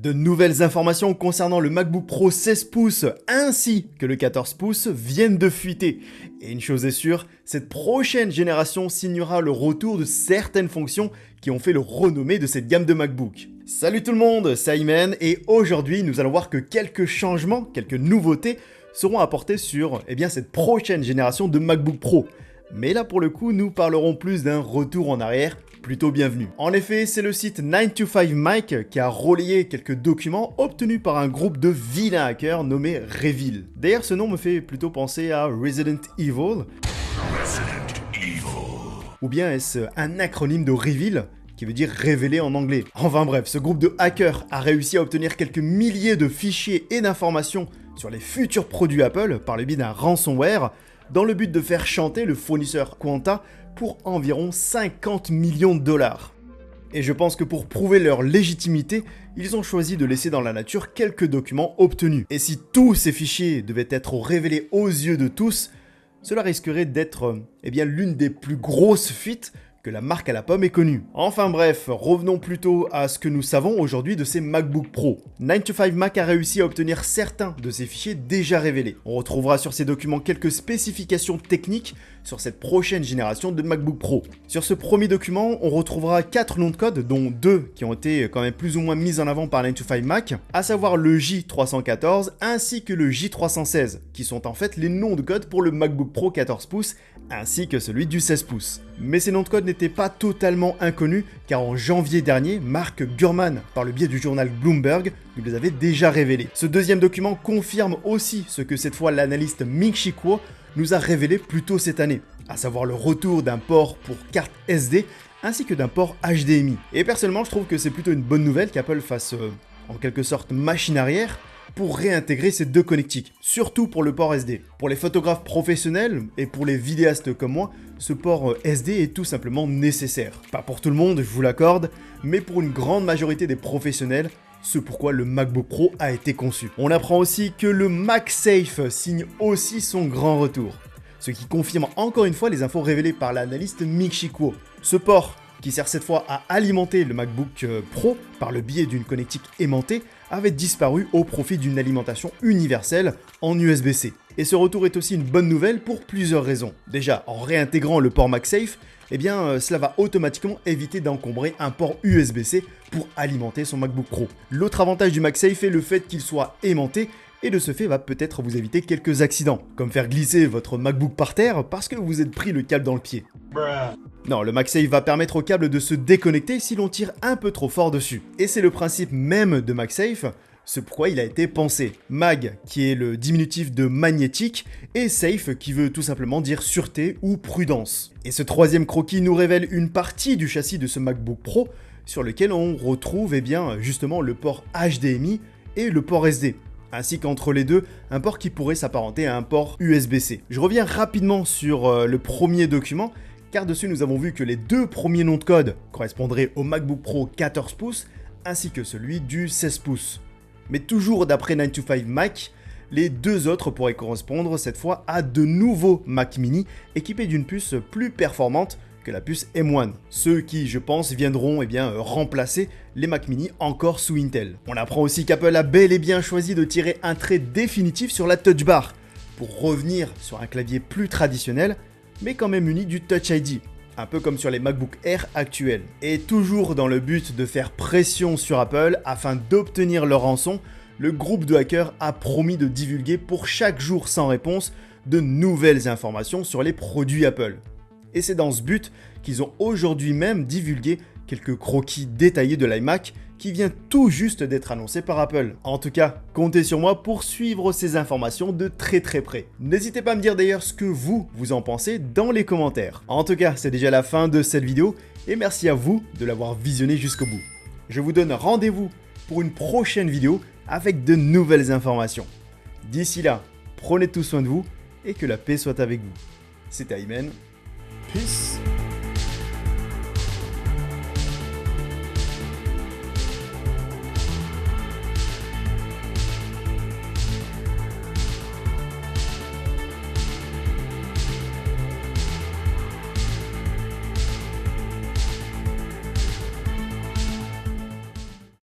De nouvelles informations concernant le MacBook Pro 16 pouces ainsi que le 14 pouces viennent de fuiter. Et une chose est sûre, cette prochaine génération signera le retour de certaines fonctions qui ont fait le renommé de cette gamme de MacBook. Salut tout le monde, c'est Ayman et aujourd'hui nous allons voir que quelques changements, quelques nouveautés seront apportés sur cette prochaine génération de MacBook Pro. Mais là pour le coup, nous parlerons plus d'un retour en arrière plutôt bienvenu. En effet, c'est le site 9to5Mac qui a relayé quelques documents obtenus par un groupe de vilains hackers nommé Revil. D'ailleurs, ce nom me fait plutôt penser à Resident Evil. Ou bien est-ce un acronyme de Revil qui veut dire révéler en anglais. Enfin bref, ce groupe de hackers a réussi à obtenir quelques milliers de fichiers et d'informations sur les futurs produits Apple par le biais d'un ransomware, dans le but de faire chanter le fournisseur Quanta pour environ 50 millions de dollars. Et je pense que pour prouver leur légitimité, ils ont choisi de laisser dans la nature quelques documents obtenus. Et si tous ces fichiers devaient être révélés aux yeux de tous, cela risquerait d'être l'une des plus grosses fuites que la marque à la pomme ait connue. Enfin bref, revenons plutôt à ce que nous savons aujourd'hui de ces MacBook Pro. 9to5Mac a réussi à obtenir certains de ces fichiers déjà révélés. On retrouvera sur ces documents quelques spécifications techniques sur cette prochaine génération de MacBook Pro. Sur ce premier document, on retrouvera 4 noms de code, dont 2 qui ont été quand même plus ou moins mis en avant par 9to5Mac, à savoir le J314 ainsi que le J316, qui sont en fait les noms de code pour le MacBook Pro 14 pouces ainsi que celui du 16 pouces. Mais ces noms de code n'étaient pas totalement inconnus, car en janvier dernier, Mark Gurman, par le biais du journal Bloomberg, nous les avait déjà révélés. Ce deuxième document confirme aussi ce que cette fois l'analyste Ming-Chi Kuo nous a révélé plus tôt cette année, à savoir le retour d'un port pour carte SD ainsi que d'un port HDMI. Et personnellement, je trouve que c'est plutôt une bonne nouvelle qu'Apple fasse en quelque sorte machine arrière pour réintégrer ces deux connectiques, surtout pour le port SD. Pour les photographes professionnels et pour les vidéastes comme moi, ce port SD est tout simplement nécessaire. Pas pour tout le monde, je vous l'accorde, mais pour une grande majorité des professionnels, c'est pourquoi le MacBook Pro a été conçu. On apprend aussi que le MagSafe signe aussi son grand retour, ce qui confirme encore une fois les infos révélées par l'analyste Ming-Chi Kuo. Ce port, qui sert cette fois à alimenter le MacBook Pro par le biais d'une connectique aimantée, avait disparu au profit d'une alimentation universelle en USB-C. Et ce retour est aussi une bonne nouvelle pour plusieurs raisons. Déjà, en réintégrant le port MagSafe, cela va automatiquement éviter d'encombrer un port USB-C pour alimenter son MacBook Pro. L'autre avantage du MagSafe est le fait qu'il soit aimanté, et de ce fait va peut-être vous éviter quelques accidents, comme faire glisser votre MacBook par terre parce que vous êtes pris le câble dans le pied. Non, le MagSafe va permettre au câble de se déconnecter si l'on tire un peu trop fort dessus. Et c'est le principe même de MagSafe, c'est pourquoi il a été pensé. Mag, qui est le diminutif de magnétique, et Safe, qui veut tout simplement dire sûreté ou prudence. Et ce troisième croquis nous révèle une partie du châssis de ce MacBook Pro, sur lequel on retrouve justement le port HDMI et le port SD. Ainsi qu'entre les deux, un port qui pourrait s'apparenter à un port USB-C. Je reviens rapidement sur le premier document, car dessus nous avons vu que les deux premiers noms de code correspondraient au MacBook Pro 14 pouces, ainsi que celui du 16 pouces. Mais toujours d'après 9to5Mac, les deux autres pourraient correspondre cette fois à de nouveaux Mac mini équipés d'une puce plus performante que la puce M1, ceux qui, je pense, viendront remplacer les Mac mini encore sous Intel. On apprend aussi qu'Apple a bel et bien choisi de tirer un trait définitif sur la Touch Bar, pour revenir sur un clavier plus traditionnel, mais quand même muni du Touch ID, un peu comme sur les MacBook Air actuels. Et toujours dans le but de faire pression sur Apple afin d'obtenir leur rançon, le groupe de hackers a promis de divulguer pour chaque jour sans réponse de nouvelles informations sur les produits Apple. Et c'est dans ce but qu'ils ont aujourd'hui même divulgué quelques croquis détaillés de l'iMac qui vient tout juste d'être annoncé par Apple. En tout cas, comptez sur moi pour suivre ces informations de très près. N'hésitez pas à me dire d'ailleurs ce que vous en pensez dans les commentaires. En tout cas, c'est déjà la fin de cette vidéo et merci à vous de l'avoir visionné jusqu'au bout. Je vous donne rendez-vous pour une prochaine vidéo avec de nouvelles informations. D'ici là, prenez tout soin de vous et que la paix soit avec vous. C'était Ayman. Peace.